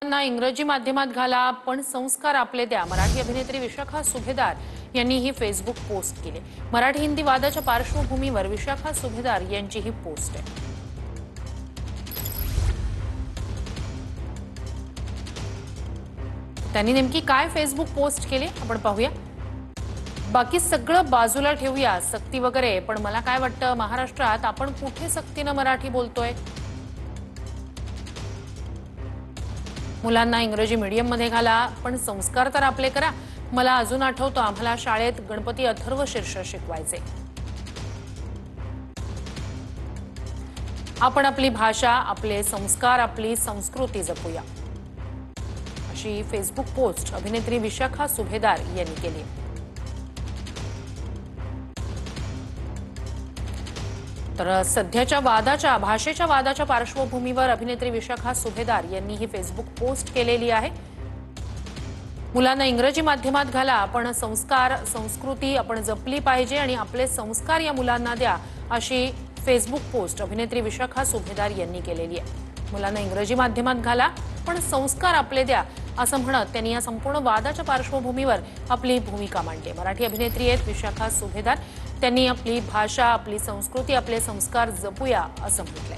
मुलांना इंग्रजी माध्यमात घाला पण संस्कार आपले द्या। मराठी अभिनेत्री विशाखा सुभेदार यांनी ही फेसबुक पोस्ट केली। मराठी हिंदी वादाच्या पार्श्वभूमीवर विशाखा सुभेदार यांची ही पोस्ट आहे। त्यांनी नेमकी काय फेसबुक पोस्ट केली आपण पाहूया। बाकी सगळं बाजूला ठेवूया, सक्ती वगैरे, पण मला काय वाटतं महाराष्ट्रात आपण कुठे सक्तीने मराठी बोलतोय? मुलांना इंग्रजी मीडियममध्ये घाला पण संस्कार तर आपले करा। मला अजून आठवतं आम्हाला शाळेत गणपती अथर्व शीर्ष शिकवायचे। आपण आपली भाषा, आपले संस्कार, आपली संस्कृती जपूया, अशी फेसबुक पोस्ट अभिनेत्री विशाखा सुभेदार यांनी केली। तर सध्याच्या भाषेच्या वादाच्या पार्श्वभूमीवर अभिनेत्री विशाखा सुभेदार यांनी ही फेसबुक पोस्ट केलेली आहे। मुलांना इंग्रजी माध्यमात घाला पण संस्कार, संस्कृती आपण जपली पाहिजे आणि आपले संस्कार या मुलांना द्या, अशी फेसबुक पोस्ट अभिनेत्री विशाखा सुभेदार यांनी केलेली आहे। मुलांना इंग्रजी माध्यमात घाला पण संस्कार आपले द्या असं म्हणत त्यांनी या संपूर्ण वादाच्या पार्श्वभूमीवर आपली भूमिका मांडली। मराठी अभिनेत्री आहेत विशाखा सुभेदार, त्यांनी आपली भाषा, आपली संस्कृती, आपले संस्कार जपूया असं म्हटलंय।